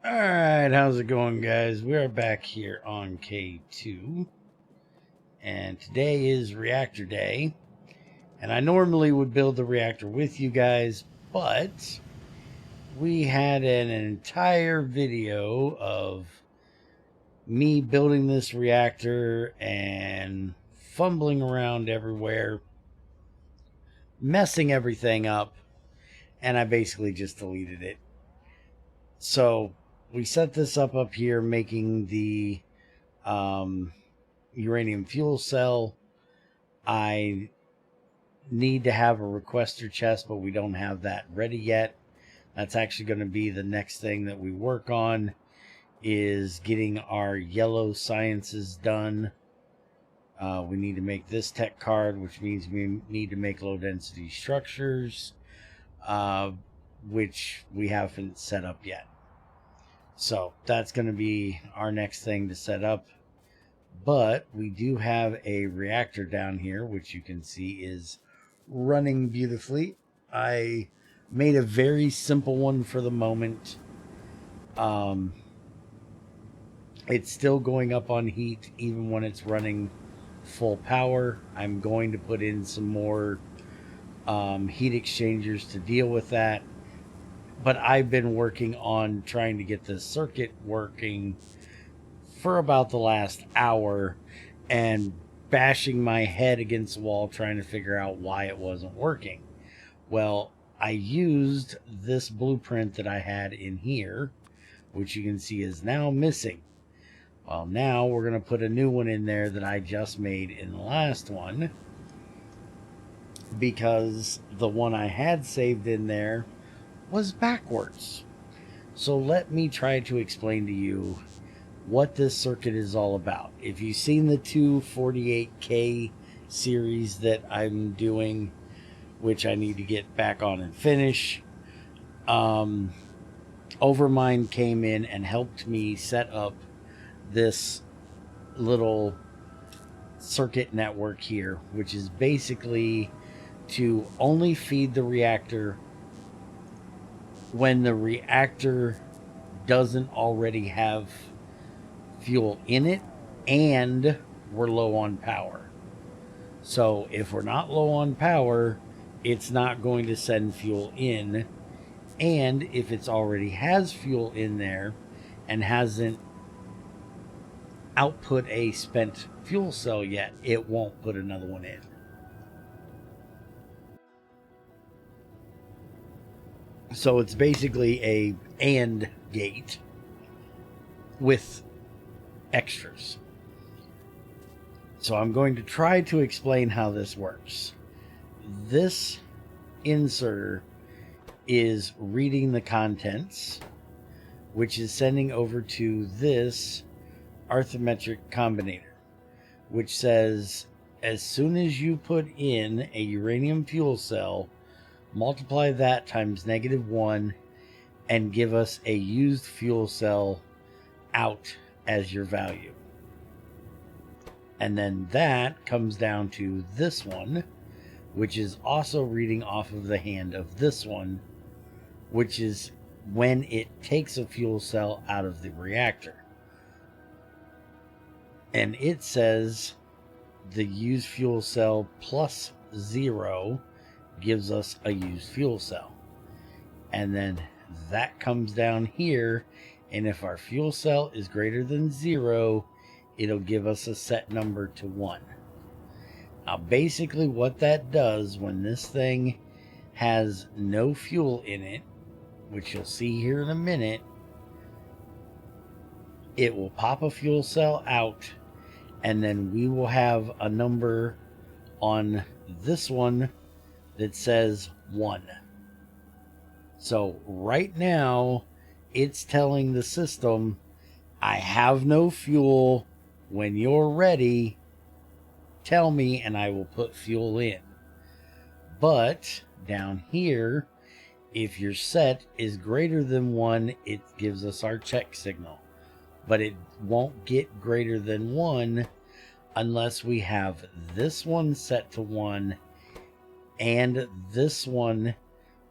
Alright, how's it going, guys? We are back here on K2, and today is Reactor Day, and I normally would build the reactor with you guys, but we had an entire video of me building this reactor and fumbling around everywhere, messing everything up, and I basically just deleted it. So we set this up here, making the uranium fuel cell. I need to have a requester chest, but we don't have that ready yet. That's actually going to be the next thing that we work on, is getting our yellow sciences done. We need to make this tech card, which means we need to make low density structures, which we haven't set up yet. So that's going to be our next thing to set up. But we do have a reactor down here, which you can see is running beautifully. I made a very simple one for the moment. It's still going up on heat even when it's running full power. I'm going to put in some more heat exchangers to deal with that. But I've been working on trying to get this circuit working for about the last hour and bashing my head against the wall trying to figure out why it wasn't working. Well, I used this blueprint that I had in here, which you can see is now missing. Well, now we're going to put a new one in there that I just made in the last one, because the one I had saved in there was backwards. So let me try to explain to you what this circuit is all about. If you've seen the 248K series that I'm doing, which I need to get back on and finish, Overmind came in and helped me set up this little circuit network here, which is basically to only feed the reactor when the reactor doesn't already have fuel in it and we're low on power. So if we're not low on power, it's not going to send fuel in. And if it's already has fuel in there and hasn't output a spent fuel cell yet, it won't put another one in. So it's basically a AND gate with extras. So I'm going to try to explain how this works. This inserter is reading the contents, which is sending over to this arithmetic combinator, which says as soon as you put in a uranium fuel cell, multiply that times -1 and give us a used fuel cell out as your value. And then that comes down to this one, which is also reading off of the hand of this one, which is when it takes a fuel cell out of the reactor. And it says the used fuel cell plus 0 gives us a used fuel cell. And then that comes down here, and if our fuel cell is greater than 0, it'll give us a set number to 1. Now basically what that does when this thing has no fuel in it, which you'll see here in a minute, it will pop a fuel cell out, and then we will have a number on this one that says 1. So right now it's telling the system, I have no fuel. When you're ready, tell me and I will put fuel in. But down here, if your set is greater than 1, it gives us our check signal. But it won't get greater than 1 unless we have this one set to 1 and this one,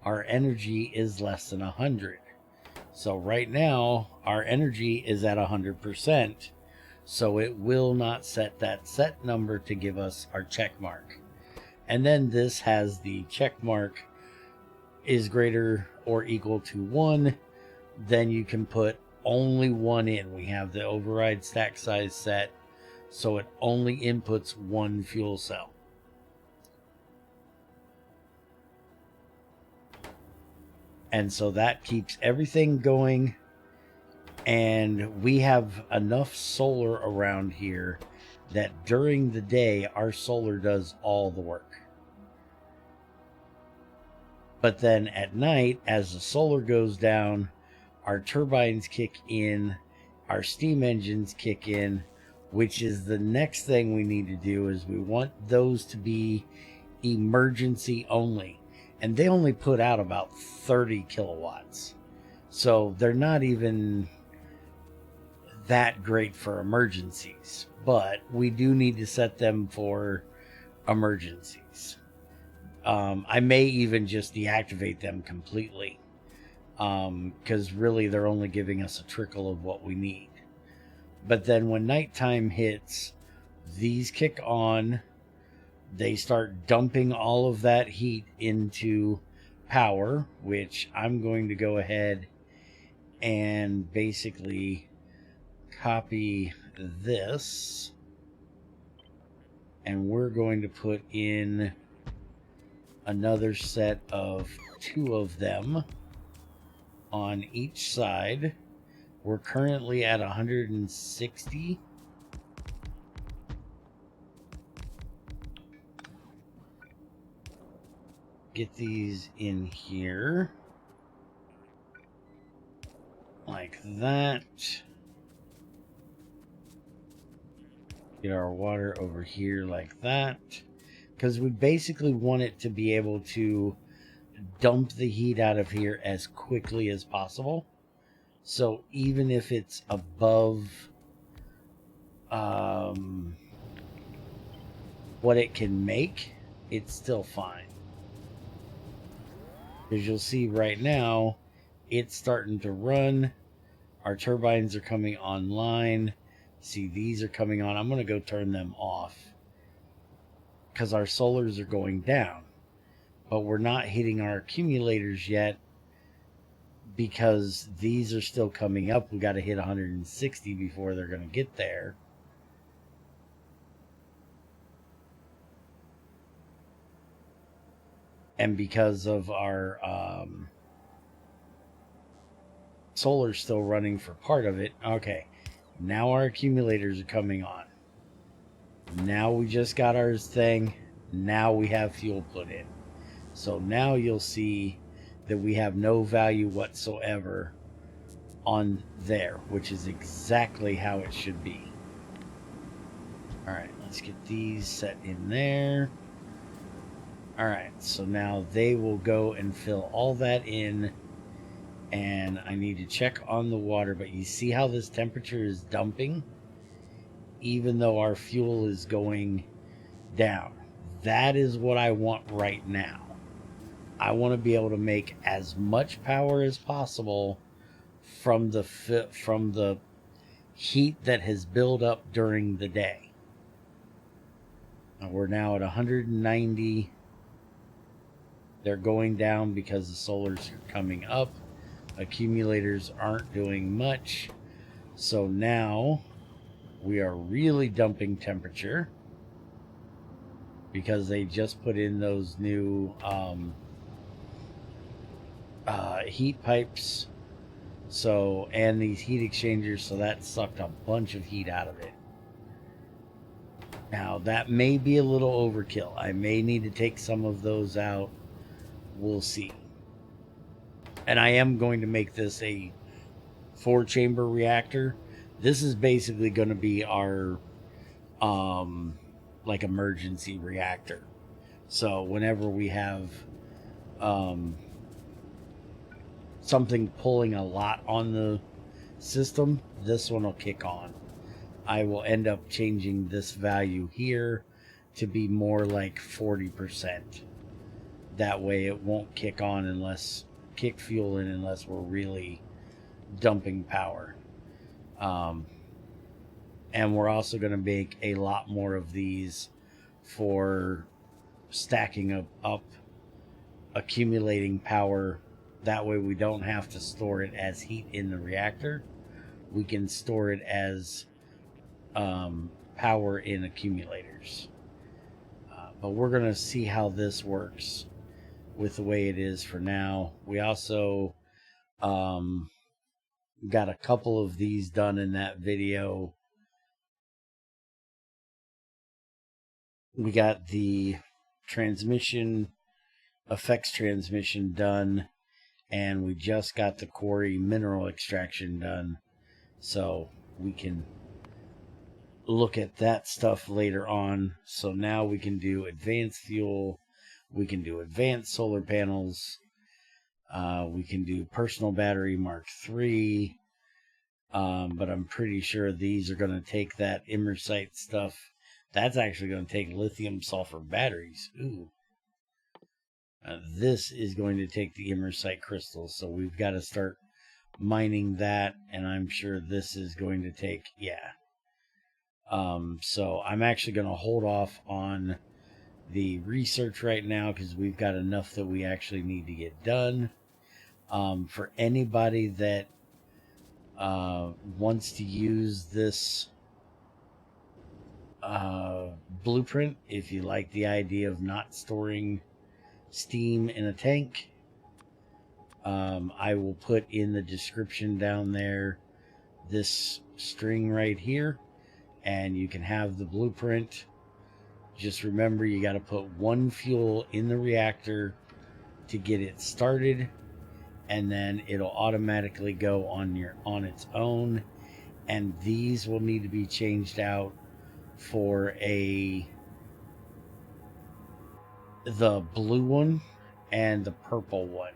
our energy is less than 100. So right now our energy is at 100%, so it will not set that set number to give us our check mark. And then this has the check mark is greater or equal to 1, then you can put only 1 in. We have the override stack size set, so it only inputs 1 fuel cell. And so that keeps everything going, and we have enough solar around here that during the day our solar does all the work. But then at night, as the solar goes down, our turbines kick in, our steam engines kick in, which is the next thing we need to do. Is we want those to be emergency only. And they only put out about 30 kilowatts. So they're not even that great for emergencies. But we do need to set them for emergencies. I may even just deactivate them completely. Because really they're only giving us a trickle of what we need. But then when nighttime hits, these kick on. They start dumping all of that heat into power, which I'm going to go ahead and basically copy this. And we're going to put in another set of 2 of them on each side. We're currently at 160. Get these in here like that. Get our water over here like that, because we basically want it to be able to dump the heat out of here as quickly as possible. So even if it's above what it can make, it's still fine. As you'll see right now, it's starting to run. Our turbines are coming online. See, these are coming on. I'm going to go turn them off because our solars are going down. But we're not hitting our accumulators yet because these are still coming up. We got to hit 160 before they're going to get there. And because of our solar still running for part of it. Okay, now our accumulators are coming on. Now we just got our thing. Now we have fuel put in. So now you'll see that we have no value whatsoever on there, which is exactly how it should be. All right, let's get these set in there. All right, so now they will go and fill all that in, and I need to check on the water, but you see how this temperature is dumping even though our fuel is going down. That is what I want right now. I want to be able to make as much power as possible from the heat that has built up during the day. We're now at 190. They're going down because the solars are coming up. Accumulators aren't doing much. So now we are really dumping temperature because they just put in those new heat pipes. So, and these heat exchangers, so that sucked a bunch of heat out of it. Now, that may be a little overkill. I may need to take some of those out. We'll see. And I am going to make this a 4-chamber reactor. This is basically going to be our like emergency reactor. So whenever we have something pulling a lot on the system, this one will kick on. I will end up changing this value here to be more like 40%. That way it won't kick on unless kick fuel in unless we're really dumping power. And we're also going to make a lot more of these for stacking up accumulating power. That way we don't have to store it as heat in the reactor. We can store it as power in accumulators. But we're going to see how this works with the way it is for now. We also got a couple of these done in that video. We got the transmission, effects transmission done, and we just got the quarry mineral extraction done. So we can look at that stuff later on. So now we can do advanced fuel, we can do advanced solar panels, we can do personal battery Mark III, but I'm pretty sure these are going to take that immersite stuff. That's actually going to take lithium sulfur batteries. Ooh. This is going to take the immersite crystals, so we've got to start mining that, and I'm sure this is going to take, so I'm actually going to hold off on the research right now because we've got enough that we actually need to get done. For anybody that wants to use this blueprint, if you like the idea of not storing steam in a tank, I will put in the description down there this string right here, and you can have the blueprint. Just remember, you got to put one fuel in the reactor to get it started, and then it'll automatically go on its own. And these will need to be changed out for the blue one and the purple one,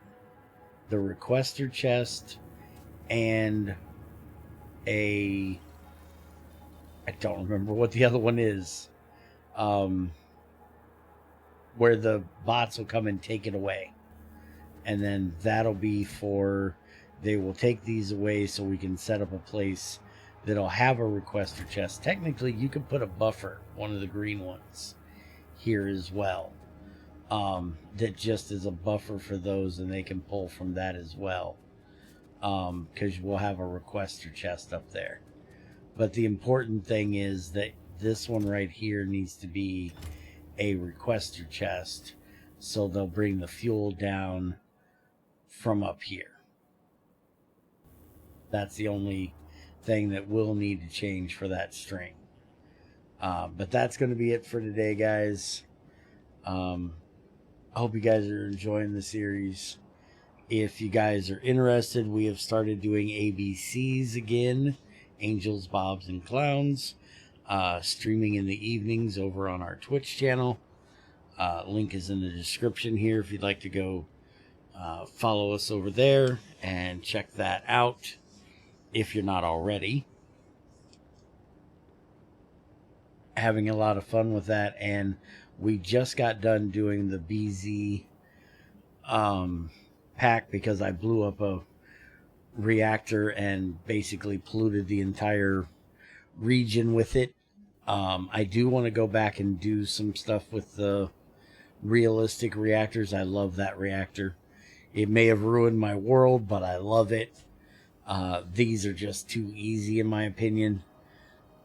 the requester chest, and I don't remember what the other one is, where the bots will come and take it away. And then that'll be they will take these away so we can set up a place that'll have a requester chest. Technically, you could put a buffer, one of the green ones, here as well. That just is a buffer for those, and they can pull from that as well. Because we'll have a requester chest up there. But the important thing is that this one right here needs to be a requester chest, so they'll bring the fuel down from up here. That's the only thing that we'll need to change for that string. But that's going to be it for today, guys. I hope you guys are enjoying the series. If you guys are interested, we have started doing ABCs again. Angels, Bobs, and Clowns, streaming in the evenings over on our Twitch channel. Link is in the description here if you'd like to go follow us over there and check that out if you're not already. Having a lot of fun with that, and we just got done doing the BZ pack because I blew up a reactor and basically polluted the entire region with it. I do want to go back and do some stuff with the realistic reactors. I love that reactor. It may have ruined my world, but I love it. These are just too easy in my opinion.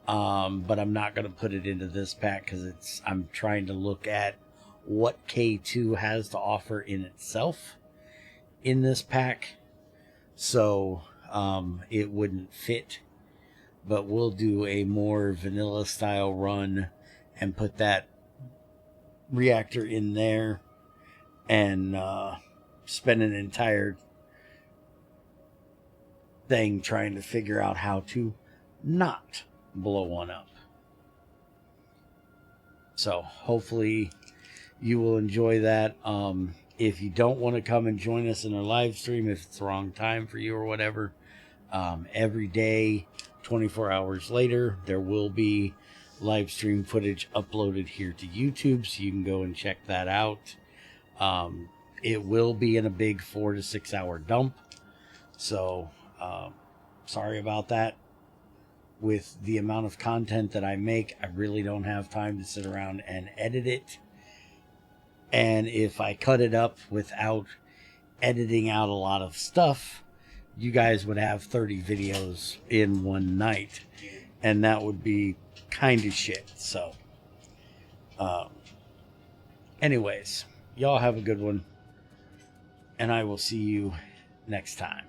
But I'm not going to put it into this pack because I'm trying to look at what K2 has to offer in itself in this pack. So it wouldn't fit, but we'll do a more vanilla style run and put that reactor in there and spend an entire thing trying to figure out how to not blow one up. So hopefully you will enjoy that. If you don't want to come and join us in a live stream, if it's the wrong time for you or whatever, every day, 24 hours later, there will be live stream footage uploaded here to YouTube, so you can go and check that out. It will be in a big 4 to 6 hour dump. So Sorry about that. With the amount of content that I make, I really don't have time to sit around and edit it. And if I cut it up without editing out a lot of stuff, you guys would have 30 videos in one night. And that would be kind of shit. So, anyways, y'all have a good one. And I will see you next time.